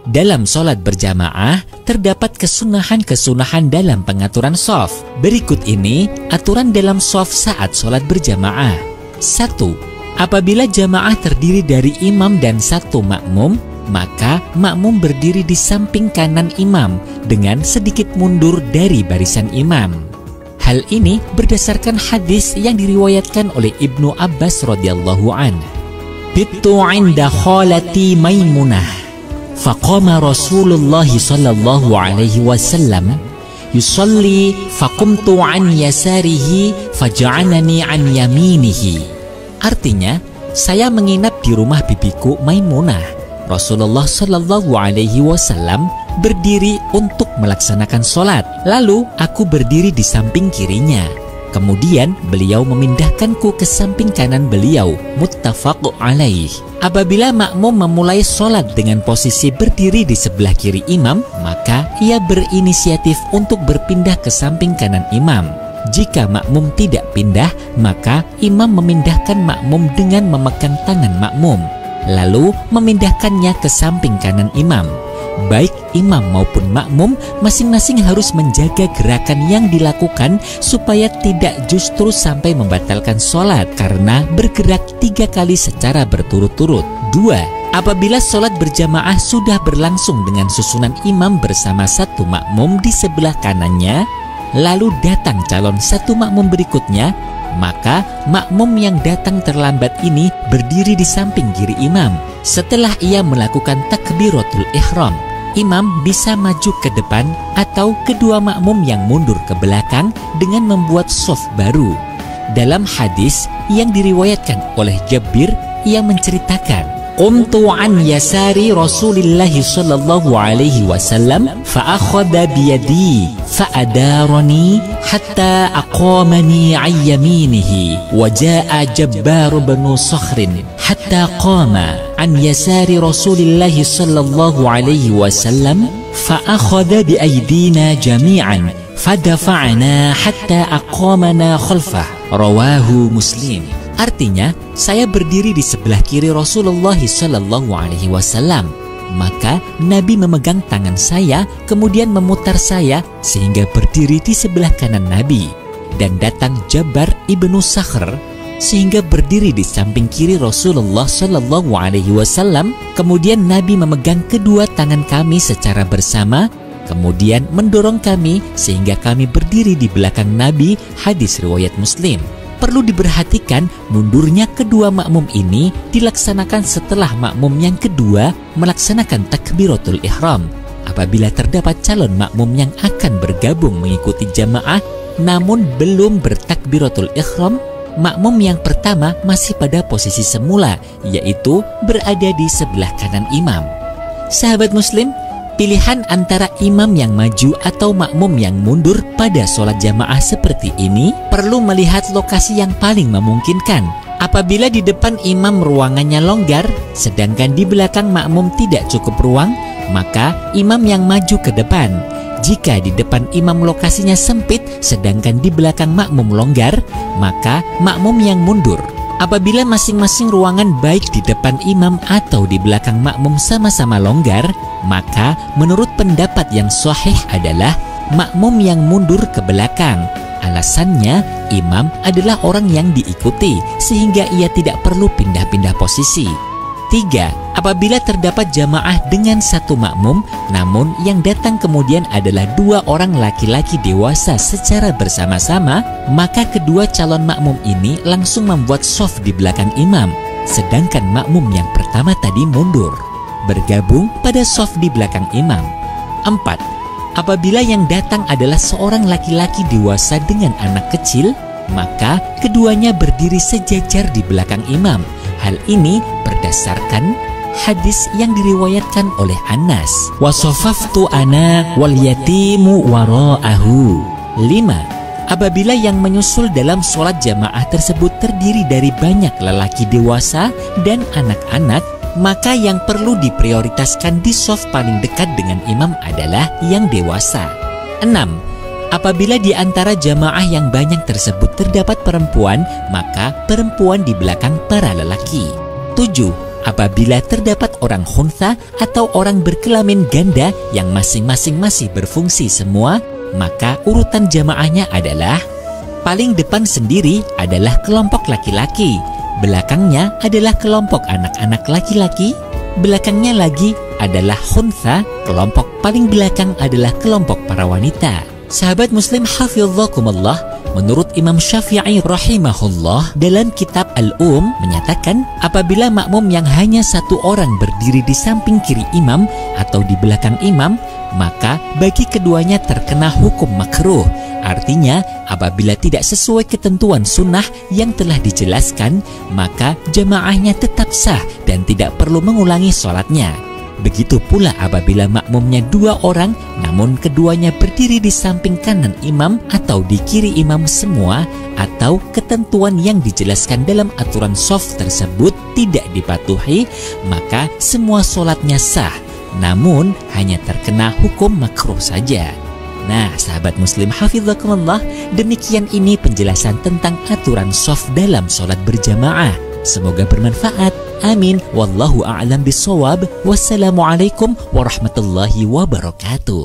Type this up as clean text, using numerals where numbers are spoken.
Dalam sholat berjamaah, terdapat kesunahan-kesunahan dalam pengaturan shaf. Berikut ini aturan dalam shaf saat sholat berjamaah. 1. Apabila jamaah terdiri dari imam dan satu makmum, maka makmum berdiri di samping kanan imam dengan sedikit mundur dari barisan imam. Hal ini berdasarkan hadis yang diriwayatkan oleh Ibnu Abbas radhiyallahu anhu. Bittu 'inda khalati Maimunah, faqama Rasulullah sallallahu alaihi wasallam yusalli faqumtu 'an yasarihi faj'alani 'an yaminihi. Artinya, saya menginap di rumah bibiku Maimunah. Rasulullah sallallahu alaihi wasallam berdiri untuk melaksanakan sholat. Lalu aku berdiri di samping kirinya. Kemudian beliau memindahkanku ke samping kanan beliau. Muttafaq alaih. Apabila makmum memulai sholat dengan posisi berdiri di sebelah kiri imam, maka ia berinisiatif untuk berpindah ke samping kanan imam. Jika makmum tidak pindah, maka imam memindahkan makmum dengan memegang tangan makmum, lalu memindahkannya ke samping kanan imam. Baik imam maupun makmum masing-masing harus menjaga gerakan yang dilakukan supaya tidak justru sampai membatalkan sholat karena bergerak 3 kali secara berturut-turut. 2. Apabila sholat berjamaah sudah berlangsung dengan susunan imam bersama satu makmum di sebelah kanannya, lalu datang calon satu makmum berikutnya, maka makmum yang datang terlambat ini berdiri di samping kiri imam. Setelah ia melakukan takbiratul ihram, imam bisa maju ke depan atau kedua makmum yang mundur ke belakang dengan membuat shaf baru. Dalam hadis yang diriwayatkan oleh Jabir, ia menceritakan, "Qumtu an yasari Rasulillah sallallahu alaihi wasallam fa akhadha bi yadi fa adarani hatta aqamani an yaminihi wa jaa Jabbar bin Sakhrin hatta qama an yasari Rasulillah sallallahu alaihi wasallam fa akhadha bi aydina jami'an fa dafa'na hatta aqamana khalfah." Rawahu Muslim. Artinya, saya berdiri di sebelah kiri Rasulullah sallallahu alaihi wasallam. Maka Nabi memegang tangan saya, kemudian memutar saya sehingga berdiri di sebelah kanan Nabi. Dan datang Jabbar ibnu Sakhr sehingga berdiri di samping kiri Rasulullah sallallahu alaihi wasallam. Kemudian Nabi memegang kedua tangan kami secara bersama, kemudian mendorong kami sehingga kami berdiri di belakang Nabi. Hadis riwayat Muslim. Perlu diperhatikan, mundurnya kedua makmum ini dilaksanakan setelah makmum yang kedua melaksanakan takbiratul ihram. Apabila terdapat calon makmum yang akan bergabung mengikuti jamaah namun belum bertakbiratul ihram, makmum yang pertama masih pada posisi semula, yaitu berada di sebelah kanan imam. Sahabat Muslim, pilihan antara imam yang maju atau makmum yang mundur pada sholat jamaah seperti ini perlu melihat lokasi yang paling memungkinkan. Apabila di depan imam ruangannya longgar, sedangkan di belakang makmum tidak cukup ruang, maka imam yang maju ke depan. Jika di depan imam lokasinya sempit, sedangkan di belakang makmum longgar, maka makmum yang mundur. Apabila masing-masing ruangan baik di depan imam atau di belakang makmum sama-sama longgar, maka menurut pendapat yang sahih adalah makmum yang mundur ke belakang. Alasannya, imam adalah orang yang diikuti sehingga ia tidak perlu pindah-pindah posisi. 3. Apabila terdapat jamaah dengan satu makmum, namun yang datang kemudian adalah 2 orang laki-laki dewasa secara bersama-sama, maka kedua calon makmum ini langsung membuat shaf di belakang imam, sedangkan makmum yang pertama tadi mundur, bergabung pada shaf di belakang imam. 4. Apabila yang datang adalah seorang laki-laki dewasa dengan anak kecil, maka keduanya berdiri sejajar di belakang imam. Hal ini berdasarkan hadis yang diriwayatkan oleh Anas. Wasofaftu ana wal yatimu wara'ahu. 5. Apabila yang menyusul dalam sholat jamaah tersebut terdiri dari banyak lelaki dewasa dan anak-anak, maka yang perlu diprioritaskan di shaf paling dekat dengan imam adalah yang dewasa. 6. Apabila di antara jamaah yang banyak tersebut terdapat perempuan, maka perempuan di belakang para lelaki. 7. Apabila terdapat orang khuntha atau orang berkelamin ganda yang masing-masing masih berfungsi semua, maka urutan jamaahnya adalah paling depan sendiri adalah kelompok laki-laki, belakangnya adalah kelompok anak-anak laki-laki, belakangnya lagi adalah khuntha, kelompok paling belakang adalah kelompok para wanita. Sahabat muslim hafizakumullah, menurut Imam Syafi'i rahimahullah dalam kitab Al-Um menyatakan apabila makmum yang hanya satu orang berdiri di samping kiri imam atau di belakang imam, maka bagi keduanya terkena hukum makruh. Artinya apabila tidak sesuai ketentuan sunnah yang telah dijelaskan, maka jamaahnya tetap sah dan tidak perlu mengulangi sholatnya. Begitu pula apabila makmumnya dua orang namun keduanya berdiri di samping kanan imam atau di kiri imam semua, atau ketentuan yang dijelaskan dalam aturan shaf tersebut tidak dipatuhi, maka semua sholatnya sah, namun hanya terkena hukum makruh saja. Nah, sahabat muslim hafizakumullah, demikian ini penjelasan tentang aturan shaf dalam sholat berjamaah. Semoga bermanfaat. Amin. Wallahu a'lam bishawab. Wassalamualaikum warahmatullahi wabarakatuh.